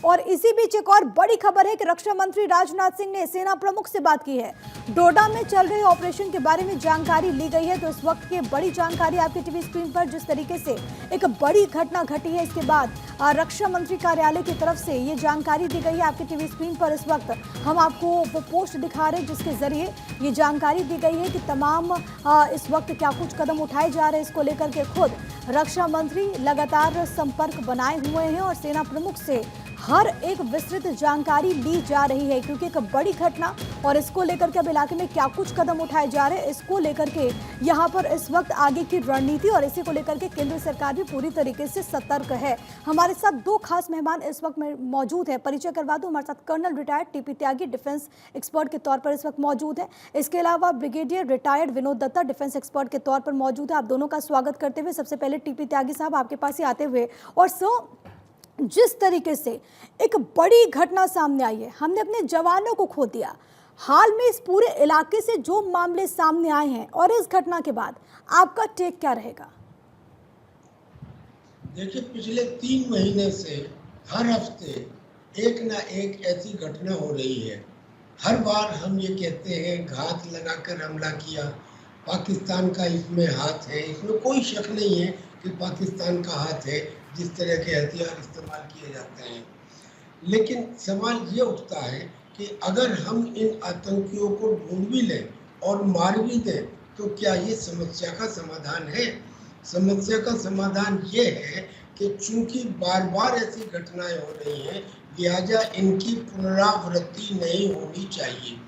और इसी बीच एक और बड़ी खबर है कि रक्षा मंत्री राजनाथ सिंह ने सेना प्रमुख से बात की है। डोडा में चल रहे ऑपरेशन के बारे में जानकारी ली गई है। तो इस वक्त की बड़ी जानकारी आपके टीवी स्क्रीन पर, जिस तरीके से एक बड़ी घटना घटी है, इसके बाद रक्षा मंत्री कार्यालय की तरफ से ये जानकारी दी गई है। आपके टीवी स्क्रीन पर इस वक्त हम आपको वो पोस्ट दिखा रहे हैं जिसके जरिए ये जानकारी दी गई है कि तमाम इस वक्त क्या कुछ कदम उठाए जा रहे हैं। इसको लेकर के खुद रक्षा मंत्री लगातार संपर्क बनाए हुए हैं और सेना प्रमुख से हर एक विस्तृत जानकारी ली जा रही है, क्योंकि एक बड़ी घटना और इसको लेकर के अब इलाके में क्या कुछ कदम उठाए जा रहे हैं, इसको लेकर के यहाँ पर इस वक्त आगे की रणनीति और इसी को लेकर के केंद्र सरकार भी पूरी तरीके से सतर्क है। हमारे साथ दो खास मेहमान इस वक्त मौजूद है। परिचय करवा दूं, हमारे साथ colonel retired TP Tyagi defence expert के तौर पर इस वक्त मौजूद है। इसके अलावा brigadier retired Vinod Datta defence expert के तौर पर मौजूद है। आप दोनों का स्वागत करते हुए सबसे पहले टीपी त्यागी साहब आपके पास ही आते हुए, और जिस तरीके से एक बड़ी घटना सामने आई है, हमने अपने जवानों को खो दिया, हाल में इस पूरे इलाके से जो मामले सामने आए हैं और इस घटना के बाद आपका टेक क्या रहेगा? देखिए, पिछले 3 महीने से हर हफ्ते एक ना एक ऐसी घटना हो रही है। हर बार हम ये कहते हैं घात लगाकर हमला किया, पाकिस्तान का इसमें हाथ है। इसमें कोई शक नहीं है कि पाकिस्तान का हाथ है जिस तरह के हथियार इस्तेमाल किए जाते हैं। लेकिन सवाल ये उठता है कि अगर हम इन आतंकियों को ढूंढ भी लें और मार भी दें तो क्या ये समस्या का समाधान है? समस्या का समाधान ये है कि चूंकि बार बार ऐसी घटनाएं हो रही हैं, लिहाजा इनकी पुनरावृत्ति नहीं होनी चाहिए।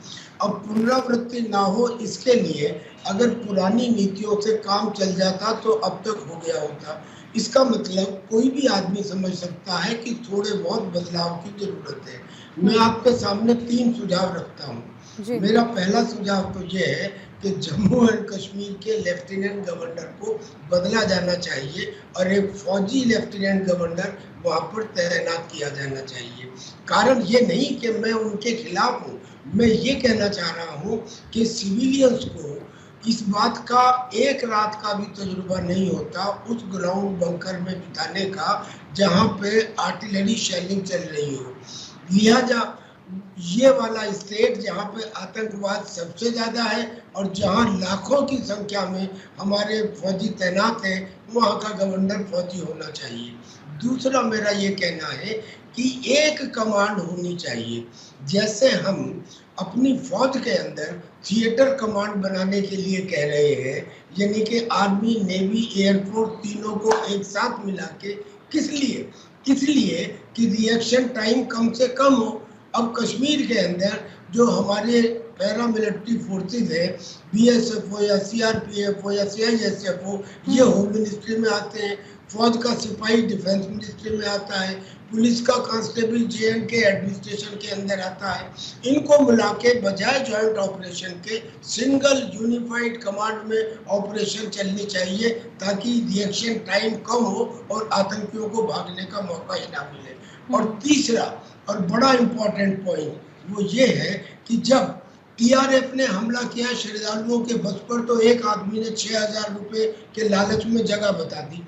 अब पुनरावृत्ति ना हो, इसके लिए अगर पुरानी नीतियों से काम चल जाता तो अब तक हो गया होता। इसका मतलब कोई भी आदमी समझ सकता है कि थोड़े बहुत बदलाव की जरूरत है। मैं आपके सामने 3 सुझाव रखता हूँ। मेरा पहला सुझाव तो ये है कि जम्मू एंड कश्मीर के लेफ्टिनेंट गवर्नर को बदला जाना चाहिए और एक फौजी लेफ्टिनेंट गवर्नर वहाँ पर तैनात किया जाना चाहिए। कारण ये नहीं कि मैं उनके खिलाफ हूँ, मैं ये कहना चाह रहा हूँ कि सिविलियंस को इस बात का एक रात का भी तजुर्बा नहीं होता उस ग्राउंड बंकर में बिताने का जहाँ पे आर्टिलरी शेलिंग चल रही हो। लिहाजा ये वाला स्टेट जहाँ पे आतंकवाद सबसे ज़्यादा है और जहाँ लाखों की संख्या में हमारे फौजी तैनात हैं, वहाँ का गवर्नर फौजी होना चाहिए। दूसरा मेरा ये कहना है कि एक कमांड होनी चाहिए। जैसे हम अपनी फौज के अंदर थिएटर कमांड बनाने के लिए कह रहे हैं, यानी कि आर्मी, नेवी, एयरफोर्स तीनों को एक साथ मिला के, किस लिए? इसलिए कि रिएक्शन टाइम कम से कम हो। अब कश्मीर के अंदर जो हमारे पैरामिलिट्री फोर्सेज है, बीएसएफ हो या सीआरपीएफ हो या सीआईएसएफ हो, ये होम मिनिस्ट्री में आते हैं। फौज का सिपाही डिफेंस मिनिस्ट्री में आता है। पुलिस का कांस्टेबल जेएंडके एडमिनिस्ट्रेशन के अंदर आता है। इनको मिला के बजाय जॉइंट ऑपरेशन के सिंगल यूनिफाइड कमांड में ऑपरेशन चलनी चाहिए, ताकि रिएक्शन टाइम कम हो और आतंकियों को भागने का मौका ही ना मिले। और तीसरा और बड़ा इम्पोर्टेंट पॉइंट वो ये है कि जब टीआरएफ ने हमला किया श्रद्धालुओं के बस पर, तो एक आदमी ने 6000 रुपए के लालच में जगह बता दी।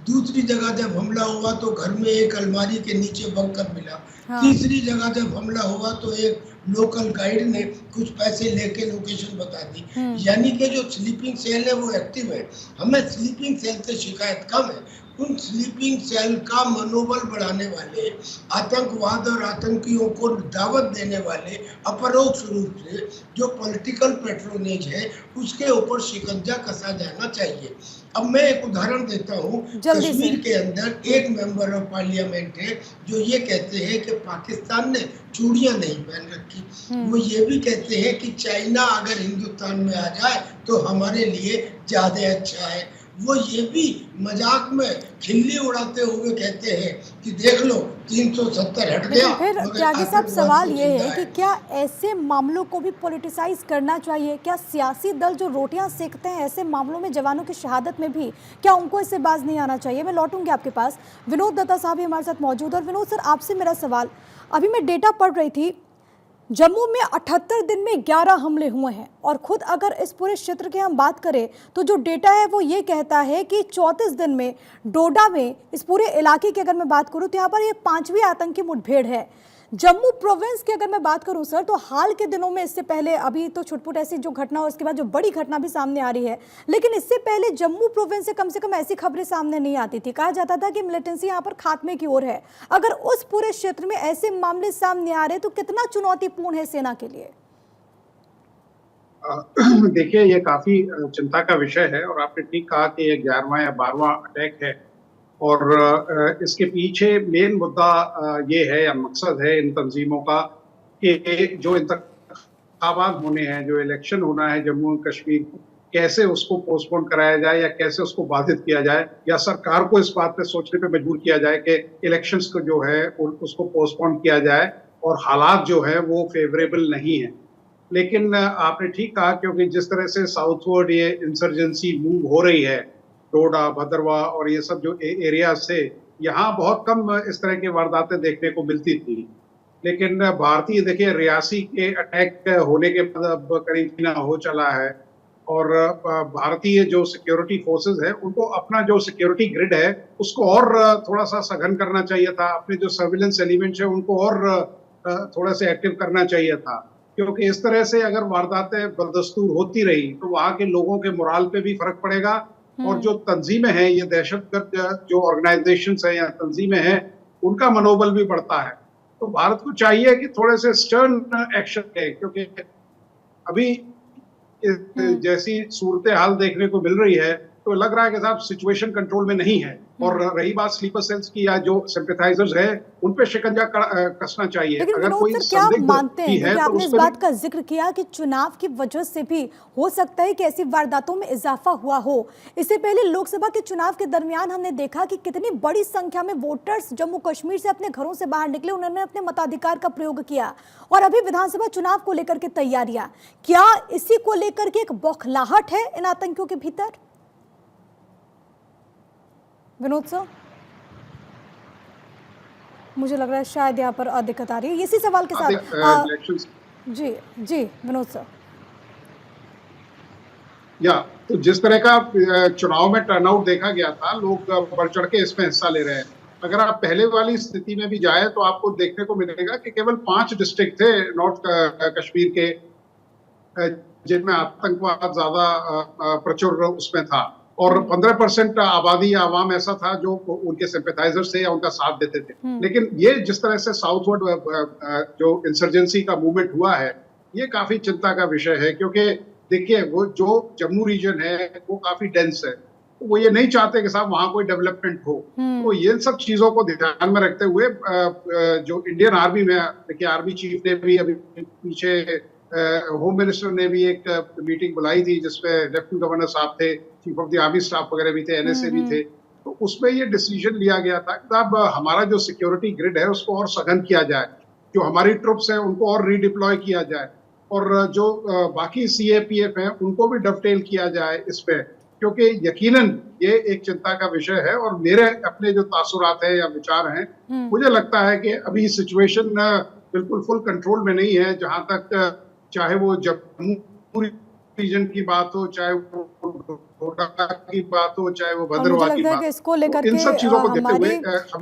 दूसरी जगह जब हमला हुआ तो घर में एक अलमारी के नीचे बंकर मिला। तीसरी जगह जब हमला हुआ तो एक लोकल गाइड ने कुछ पैसे लेके लोकेशन बता दी। यानी कि जो स्लीपिंग सेल है वो एक्टिव है। हमें स्लीपिंग सेल से शिकायत कम है। उन स्लीपिंग सेल का मनोबल बढ़ाने वाले, आतंकवाद और आतंकियों को दावत देने वाले अपरोक्ष रूप से जो पॉलिटिकल पैट्रोनेज है, उसके ऊपर शिकंजा कसा जाना चाहिए। अब मैं एक उदाहरण देता हूँ। कश्मीर के अंदर एक मेंबर ऑफ पार्लियामेंट है जो ये कहते हैं कि पाकिस्तान ने चूड़ियां नहीं पहन रखी। वो ये भी कहते हैं कि चाइना अगर हिंदुस्तान में आ जाए तो हमारे लिए ज्यादा अच्छा है। वो ये भी मजाक में खिल्ली उड़ाते हुए कहते हैं कि देख लो 370 हट गया। फिर त्यागी साहब, सवाल ये है कि क्या ऐसे मामलों को भी पॉलिटिसाइज करना चाहिए? क्या सियासी दल जो रोटियां सेकते हैं ऐसे मामलों में, जवानों की शहादत में भी, क्या उनको इससे बाज नहीं आना चाहिए? मैं लौटूंगी आपके पास। विनोद दत्ता साहब भी हमारे साथ मौजूद। और विनोद सर, आपसे मेरा सवाल, अभी मैं डेटा पढ़ रही थी, जम्मू में 78 दिन में 11 हमले हुए हैं और खुद अगर इस पूरे क्षेत्र की हम बात करें तो जो डेटा है वो ये कहता है कि 34 दिन में डोडा में इस पूरे इलाके की अगर मैं बात करूं तो यहाँ पर ये 5वीं आतंकी मुठभेड़ है। जम्मू प्रोविंस की अगर मैं बात करूं सर तो हाल के दिनों में इससे पहले अभी तो छुटपुट ऐसी जो घटना और उसके बाद जो बड़ी घटना भी सामने आ रही है, लेकिन इससे पहले जम्मू प्रोविंस से कम ऐसी खबरें सामने नहीं आती थी। कहा जाता था कि मिलिटेंसी यहाँ पर खात्मे की ओर है। अगर उस पूरे क्षेत्र में ऐसे मामले सामने आ रहे तो कितना चुनौतीपूर्ण है सेना के लिए? देखिए, ये काफी चिंता का विषय है और आपने ठीक कहा कि ये 11वां या 12वां अटैक है और इसके पीछे मेन मुद्दा ये है या मकसद है इन तंजीमों का कि जो इंतखाबात होने हैं, जो इलेक्शन होना है जम्मू और कश्मीर, कैसे उसको पोस्टपोन कराया जाए या कैसे उसको बाधित किया जाए या सरकार को इस बात पे सोचने पे मजबूर किया जाए कि इलेक्शंस को जो है उसको पोस्टपोन किया जाए और हालात जो है वो फेवरेबल नहीं है। लेकिन आपने ठीक कहा, क्योंकि जिस तरह से साउथवर्ड ये इंसर्जेंसी मूव हो रही है, डोडा, भद्रवा और ये सब जो एरिया से, यहाँ बहुत कम इस तरह की वारदातें देखने को मिलती थी। लेकिन भारतीय, देखिए, रियासी के अटैक होने के बाद अब करीब 3 महीना हो चला है और भारतीय जो सिक्योरिटी फोर्सेस है उनको अपना जो सिक्योरिटी ग्रिड है उसको और थोड़ा सा सघन करना चाहिए था। अपने जो सर्विलेंस एलिमेंट्स है उनको और थोड़ा से एक्टिव करना चाहिए था, क्योंकि इस तरह से अगर वारदातें बदस्तूर होती रही तो वहाँ के लोगों के मोराल पे भी फर्क पड़ेगा और जो तंजीमें हैं, ये दहशतगर्द जो ऑर्गेनाइजेशंस हैं या तंजीमें हैं, उनका मनोबल भी बढ़ता है। तो भारत को चाहिए कि थोड़े से स्टर्न एक्शन ले, क्योंकि अभी जैसी सूरत हाल देखने को मिल रही है तो लग रहा है कि साहब सिचुएशन कंट्रोल में नहीं है। और रही बात स्लीपर सेल्स की या जो सिंपैथाइजर्स है उन पे शिकंजा कसना चाहिए। लेकिन अगर कोई क्या मानते हैं, क्योंकि तो आपने इस बात का जिक्र किया कि चुनाव की वजह से भी हो सकता है कि ऐसी वारदातों में इजाफा हुआ हो। इससे पहले लोकसभा के चुनाव के दरमियान हमने देखा कि कितनी बड़ी संख्या में वोटर्स जम्मू कश्मीर से अपने घरों से बाहर निकले, उन्होंने अपने मताधिकार का प्रयोग किया। और अभी विधानसभा चुनाव को लेकर के तैयारियां, क्या इसी को लेकर के एक बौखलाहट है इन आतंकियों के भीतर? विनोद सर, मुझे लग रहा है शायद यहाँ पर दिक्कत आ रही है इसी सवाल के साथ। जी विनोद सर। तो जिस तरह का चुनाव में टर्नआउट देखा गया था, लोग बढ़ चढ़ के इसमें हिस्सा ले रहे हैं। अगर आप पहले वाली स्थिति में भी जाए तो आपको देखने को मिलेगा कि केवल 5 डिस्ट्रिक्ट थे नॉर्थ कश्मीर के जिनमें आतंकवाद ज्यादा प्रचुर उसमें था और 15% आबादी या आवाम ऐसा था जो उनके सिंपैथाइजर्स थे या उनका साथ देते थे। लेकिन ये जिस तरह से साउथवर्ड जो इंसर्जेंसी का मूवमेंट हुआ है, ये काफी चिंता का विषय है, क्योंकि देखिए वो जो जम्मू रीजन है वो काफी डेंस है, तो वो ये नहीं चाहते कि साहब वहां कोई डेवलपमेंट हो। तो ये सब चीजों को ध्यान में रखते हुए जो इंडियन आर्मी में, देखिए आर्मी चीफ ने भी अभी पीछे, होम मिनिस्टर ने भी एक मीटिंग बुलाई थी जिसमें लेफ्टिनेंट गवर्नर साहब थे, chief of the army staff वगैरह भी थे, एनएसए भी थे। तो उसमें ये डिसीजन लिया गया था कि अब हमारा जो सिक्योरिटी ग्रिड है उसको और सघन किया जाए, जो हमारी ट्रुप्स हैं उनको और रीडिप्लॉय किया जाए और जो बाकी सीएपीएफ हैं उनको भी डवटेल किया जाए इस पे, क्योंकि यकीनन ये एक चिंता का विषय है। और मेरे अपने जो तासुरात है या विचार हैं, मुझे लगता है कि अभी सिचुएशन बिल्कुल फुल कंट्रोल में नहीं है। जहां तक चाहे वो जम्मू रीजन की बात हो, चाहे वो डोडा की बात हो, चाहे वो भद्रवा की बात हो, इसको लेकर के हमारी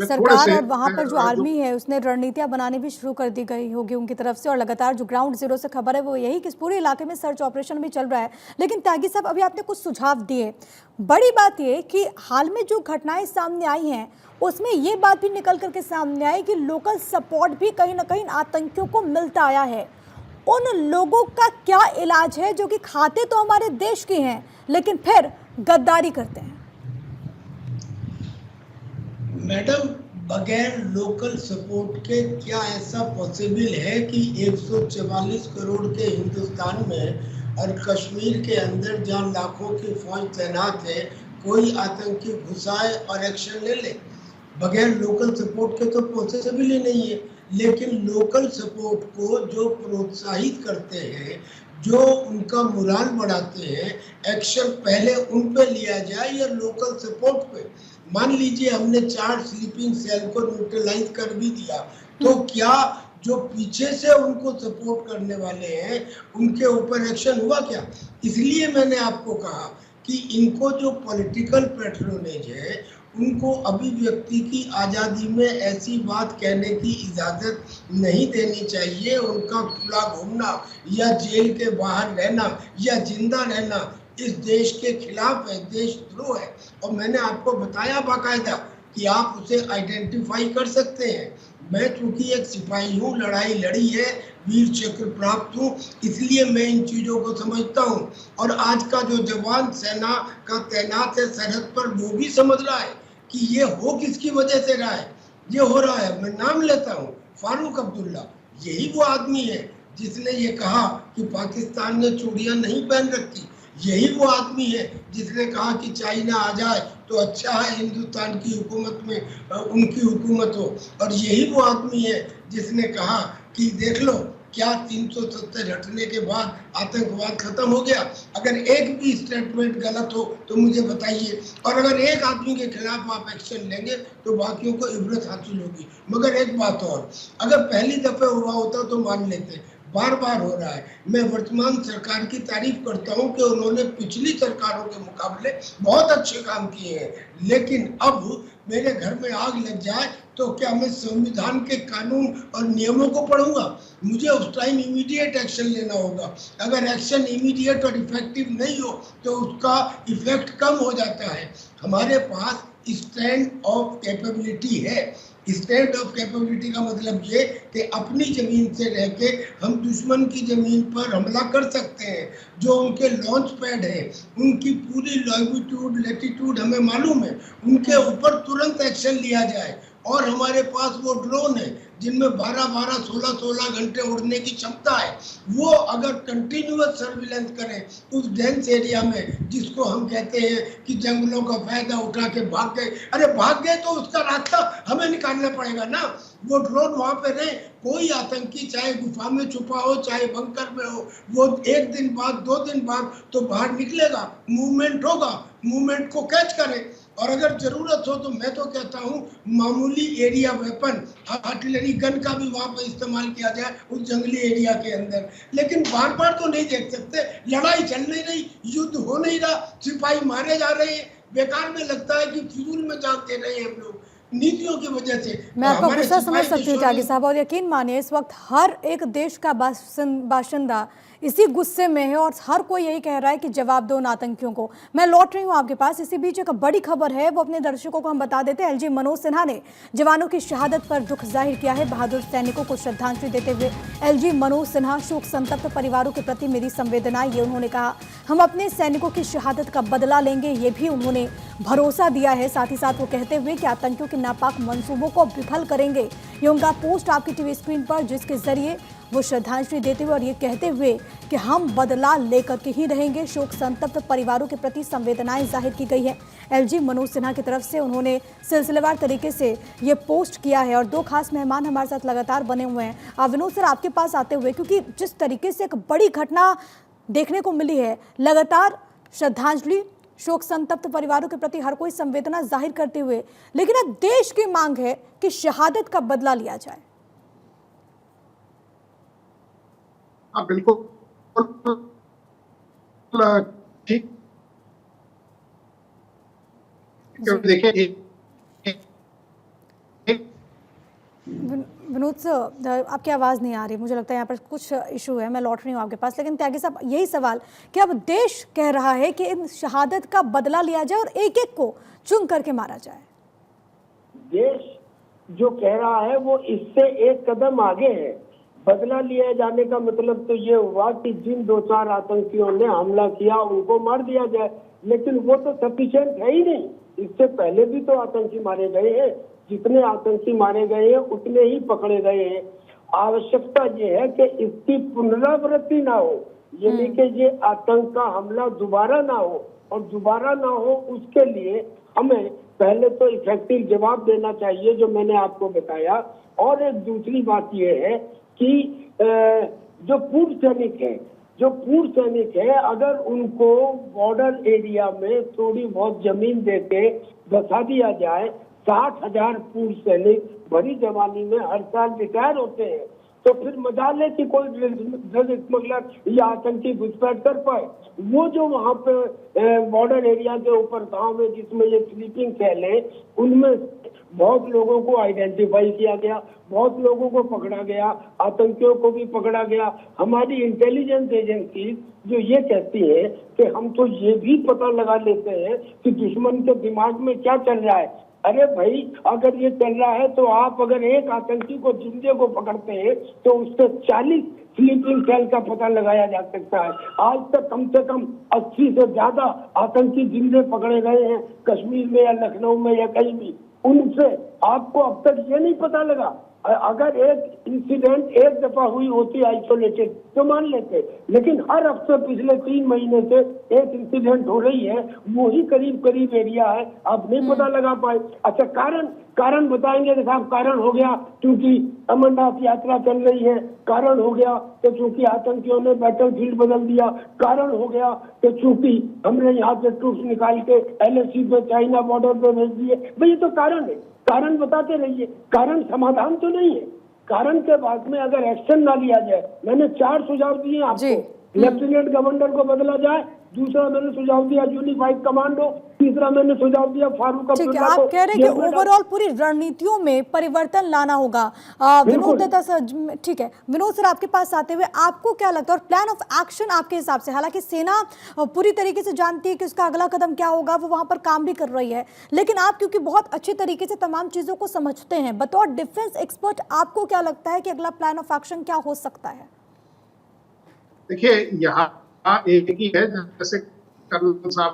सरकार और वहां पर जो आर्मी है उसने रणनीतियां बनानी भी शुरू कर दी गई होगी उनकी तरफ से। और लगातार जो ग्राउंड जीरो से खबर है वो यही कि इस पूरे इलाके में सर्च ऑपरेशन भी चल रहा है। लेकिन त्यागी साहब, अभी आपने कुछ सुझाव दिए। बड़ी बात ये कि हाल में जो घटनाएं सामने आई हैं उसमें ये बात भी निकल करके सामने आई कि लोकल सपोर्ट भी कहीं ना कहीं आतंकियों को मिलता आया है। उन लोगों का क्या इलाज है जो कि खाते तो हमारे देश के हैं लेकिन फिर गद्दारी करते हैं? मैडम, बगैर लोकल सपोर्ट के क्या ऐसा पॉसिबल है कि 144 करोड़ के हिंदुस्तान में और कश्मीर के अंदर जहां लाखों की फौज तैनात है, कोई आतंकी घुसाए और एक्शन ले ले? बगैर लोकल सपोर्ट के तो पॉसिबल ही नहीं है। लेकिन लोकल सपोर्ट को जो प्रोत्साहित करते हैं, जो उनका मोराल बढ़ाते हैं, एक्शन पहले उन पे लिया जाए या लोकल सपोर्ट पे। मान लीजिए हमने 4 स्लीपिंग सेल को न्यूट्रलाइज कर भी दिया, तो क्या जो पीछे से उनको सपोर्ट करने वाले हैं उनके ऊपर एक्शन हुआ क्या? इसलिए मैंने आपको कहा कि इनको जो पॉलिटिकल पैट्रोनेज है उनको अभिव्यक्ति की आज़ादी में ऐसी बात कहने की इजाज़त नहीं देनी चाहिए। उनका खुला घूमना या जेल के बाहर रहना या जिंदा रहना इस देश के खिलाफ है, देशद्रोह है। और मैंने आपको बताया बाकायदा कि आप उसे आइडेंटिफाई कर सकते हैं। मैं चूंकि एक सिपाही हूँ, लड़ाई लड़ी है, वीर चक्र प्राप्त हूँ, इसलिए मैं इन चीज़ों को समझता हूँ। और आज का जो जवान सेना का तैनात है सरहद पर, वो भी समझ रहा है कि ये हो किसकी वजह से रहा है। ये हो रहा है, मैं नाम लेता हूँ, फारूक अब्दुल्ला। यही वो आदमी है जिसने ये कहा कि पाकिस्तान ने चूड़ियाँ नहीं पहन रखी। यही वो आदमी है जिसने कहा कि चाइना आ जाए तो अच्छा है, हिंदुस्तान की हुकूमत में उनकी हुकूमत हो। और यही वो आदमी है जिसने कहा कि देख लो क्या 370 हटने के बाद आतंकवाद खत्म हो गया। अगर एक भी स्टेटमेंट गलत हो तो मुझे बताइए, और अगर एक आदमी के खिलाफ आप एक्शन लेंगे तो बाकियों को इबरत हासिल होगी। मगर एक बात और, अगर पहली दफे हुआ होता तो मान लेते, बार बार हो रहा है। मैं वर्तमान सरकार की तारीफ करता हूं कि उन्होंने पिछली सरकारों के मुकाबले बहुत अच्छे काम किए हैं, लेकिन अब मेरे घर में आग लग जाए तो क्या मैं संविधान के कानून और नियमों को पढ़ूंगा? मुझे उस टाइम इमीडिएट एक्शन लेना होगा। अगर एक्शन इमीडिएट और इफेक्टिव नहीं हो तो उसका इफेक्ट कम हो जाता है। हमारे पास स्टैंड ऑफ कैपेबिलिटी है। स्टैंड ऑफ कैपेबिलिटी का मतलब ये कि अपनी जमीन से रह के हम दुश्मन की जमीन पर हमला कर सकते हैं। जो उनके लॉन्च पैड है, उनकी पूरी लॉन्गिट्यूड लैटिट्यूड हमें मालूम है, उनके ऊपर तुरंत एक्शन लिया जाए। और हमारे पास वो ड्रोन है जिनमें 12-12, 16-16 घंटे उड़ने की क्षमता है। वो अगर कंटिन्यूअस सर्विलेंस करें उस डेंस एरिया में, जिसको हम कहते हैं कि जंगलों का फायदा उठा के भाग गए, अरे भाग गए तो उसका रास्ता हमें निकालना पड़ेगा ना। वो ड्रोन वहां पे रहे, कोई आतंकी चाहे गुफा में छुपा हो चाहे बंकर में हो, वो 1 दिन बाद 2 दिन बाद तो बाहर निकलेगा, मूवमेंट होगा, मूवमेंट को कैच करें। और अगर जरूरत हो तो मैं तो कहता हूँ मामूली एरिया वेपन, आर्टिलरी गन का भी वहां पर इस्तेमाल किया जाए उस जंगली एरिया के अंदर। लेकिन बार बार तो नहीं देख सकते, लड़ाई चल नहीं रही, युद्ध हो नहीं रहा, सिपाही मारे जा रहे हैं। बेकार में लगता है कि फिजूल में जान दे रहे हैं हम लोग नीतियों की वजह से। मैं आपका गुस्सा समझ सकती हूँ त्यागी साहब, और यकीन मानिए इस वक्त हर एक देश का बाशिंदा इसी गुस्से में है और हर कोई यही कह रहा है कि जवाब दो उन आतंकियों को। मैं लौट रही हूँ आपके पास। इसी बीच एक बड़ी खबर है, वो अपने दर्शकों को हम बता देते हैं। एलजी मनोज सिन्हा ने जवानों की शहादत पर दुख जाहिर किया है। बहादुर सैनिकों को श्रद्धांजलि देते हुए एलजी मनोज सिन्हा, शोक संतप्त परिवारों के प्रति मेरी संवेदनाएं, ये उन्होंने कहा। हम अपने सैनिकों की शहादत का बदला लेंगे, ये भी उन्होंने भरोसा दिया है। साथ ही साथ वो कहते हुए कि आतंकियों के नापाक मंसूबों को विफल करेंगे। ये उनका पोस्ट आपकी टीवी स्क्रीन पर, जिसके जरिए वो श्रद्धांजलि देते हुए और ये कहते हुए कि हम बदला लेकर के ही रहेंगे। शोक संतप्त परिवारों के प्रति संवेदनाएं जाहिर की गई है एलजी मनोज सिन्हा की तरफ से। उन्होंने सिलसिलेवार तरीके से ये पोस्ट किया है और 2 खास मेहमान हमारे साथ लगातार बने हुए हैं। विनोद सर, आपके पास आते हुए, क्योंकि जिस तरीके से एक बड़ी घटना देखने को मिली है, लगातार श्रद्धांजलि, शोक संतप्त परिवारों के प्रति हर कोई संवेदना जाहिर करते हुए, लेकिन अब देश की मांग है कि शहादत का बदला लिया जाए। हाँ बिल्कुल ठीक। देखिए विनोद सर, आपकी आवाज़ नहीं आ रही, मुझे लगता है यहाँ पर कुछ इशू है। मैं लौट रही हूँ आपके पास, लेकिन त्यागी साहब यही सवाल कि अब देश कह रहा है कि इन शहादत का बदला लिया जाए और एक एक को चुन करके मारा जाए। देश जो कह रहा है वो इससे एक कदम आगे है। बदला लिया जाने का मतलब तो ये हुआ कि जिन 2-4 आतंकियों ने हमला किया उनको मार दिया जाए, लेकिन वो तो सफिशिएंट है ही नहीं। इससे पहले भी तो आतंकी मारे गए हैं, जितने आतंकी मारे गए हैं उतने ही पकड़े गए हैं। आवश्यकता ये है कि इसकी पुनरावृत्ति ना हो, यानी कि ये आतंक का हमला दोबारा ना हो, और दोबारा ना हो उसके लिए हमें पहले तो इफेक्टिव जवाब देना चाहिए, जो मैंने आपको बताया। और एक दूसरी बात ये है कि जो पूर्व सैनिक है अगर उनको बॉर्डर एरिया में थोड़ी बहुत जमीन देके बसा दिया जाए, 60,000 पूर्व सैनिक भरी जवानी में हर साल रिटायर होते हैं। तो फिर मजाल है कि कोई ड्रग स्मगलर या आतंकी घुसपैठ कर पाए। वो जो वहां पे बॉर्डर एरिया के ऊपर गांव में जिसमें ये स्लीपिंग सेल है, उनमें बहुत लोगों को आइडेंटिफाई किया गया, बहुत लोगों को पकड़ा गया, आतंकियों को भी पकड़ा गया। हमारी इंटेलिजेंस एजेंसी जो ये कहती है कि हम तो ये भी पता लगा लेते हैं कि दुश्मन के दिमाग में क्या चल रहा है। अरे भाई, अगर ये चल रहा है तो आप अगर एक आतंकी को जिंदे को पकड़ते हैं तो उससे 40 स्लीपिंग सेल का पता लगाया जा सकता है। आज तक कम से कम 80 से ज्यादा आतंकी जिंदे पकड़े गए हैं कश्मीर में या लखनऊ में या कहीं भी। उनसे आपको अब तक ये नहीं पता लगा। अगर एक इंसिडेंट एक दफा हुई होती आइसोलेटेड तो मान लेते, लेकिन हर हफ्ते पिछले 3 महीने से एक इंसिडेंट हो रही है, वो ही करीब करीब एरिया है, आप नहीं पता लगा पाए। अच्छा, कारण बताएंगे कि साहब कारण हो गया क्योंकि अमरनाथ यात्रा चल रही है, कारण हो गया कि चूंकि आतंकियों ने बैटलफील्ड बदल दिया, कारण हो गया कि चूंकि हमने यहाँ से ट्रूप्स निकाल के LAC पे चाइना बॉर्डर पे भेज दिए। भाई ये तो कारण है, कारण बताते रहिए, कारण समाधान तो नहीं है। कारण के बाद में अगर एक्शन ना लिया जाए, मैंने 4 सुझाव दिए आपको। लेफ्टिनेंट गवर्नर को बदला जाए, दूसरा मैंने सुझाव दिया यूनिफाइड कमांडो, तीसरा मैंने सुझाव दिया फारूक अब्दुल्ला को। आप कह रहे हैं कि ओवरऑल पूरी रणनीतियों में परिवर्तन लाना होगा। विनोद दत्ता सर, ठीक है, विनोद सर आपके पास आते हुए आपको क्या लगता है और प्लान ऑफ एक्शन आपके हिसाब से, हालांकि सेना पूरी तरीके से जानती है कि उसका अगला कदम क्या होगा, वो वहां पर काम भी कर रही है, लेकिन आप क्योंकि बहुत अच्छे तरीके से तमाम चीजों को समझते हैं, बतौर डिफेंस एक्सपर्ट आपको क्या लगता है कि अगला प्लान ऑफ एक्शन क्या हो सकता है? देखिए, यहाँ एक ही है, जैसे कर्नल साहब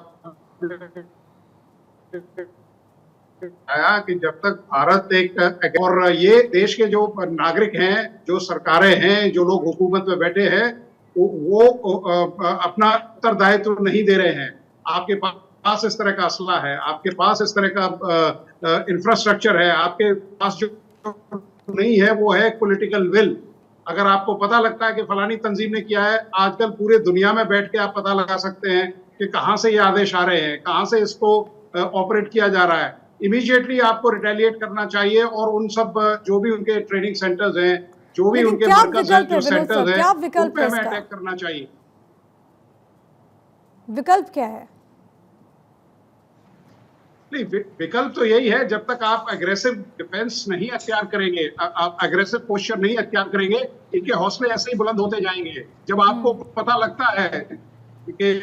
आया कि जब तक भारत एक और ये देश के जो नागरिक हैं, जो सरकारें हैं, जो लोग हुकूमत में बैठे हैं, वो अपना उत्तरदायित्व तो नहीं दे रहे हैं। आपके पास इस तरह का असला है, आपके पास इस तरह का इंफ्रास्ट्रक्चर है, आपके पास जो नहीं है वो है पॉलिटिकल विल। अगर आपको पता लगता है कि फलानी तंजीम ने किया है, आजकल पूरे दुनिया में बैठ के आप पता लगा सकते हैं कि कहां से ये आदेश आ रहे हैं, कहां से इसको ऑपरेट किया जा रहा है। इमीडिएटली आपको रिटेलिएट करना चाहिए और उन सब जो भी उनके ट्रेनिंग सेंटर्स हैं, जो भी उनके मरकज हैं, जो सेंटर्स हैं, उन पे हमें अटैक करना चाहिए। विकल्प क्या है? नहीं, विकल्प तो यही है, जब तक आप अग्रेसिव डिफेंस नहीं अख्तियार करेंगे, आप अग्रेसिव पोस्चर नहीं अख्तियार करेंगे, इनके हौसले ऐसे ही बुलंद होते जाएंगे। जब आपको पता लगता है कि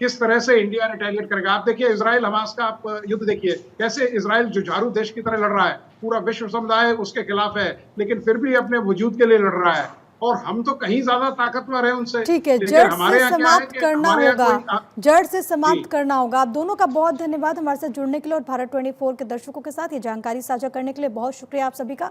किस तरह से इंडिया रिटेलिएट करेगा। आप देखिए इजराइल हमास का आप युद्ध देखिए, कैसे इजराइल जुझारू देश की तरह लड़ रहा है, पूरा विश्व समुदाय उसके खिलाफ है, लेकिन फिर भी अपने वजूद के लिए लड़ रहा है, और हम तो कहीं ज्यादा ताकतवर है उनसे। ठीक है, जड़ से समाप्त करना होगा, जड़ से समाप्त करना होगा। आप दोनों का बहुत धन्यवाद हमारे साथ जुड़ने के लिए और भारत 24 के दर्शकों के साथ ये जानकारी साझा करने के लिए बहुत शुक्रिया आप सभी का।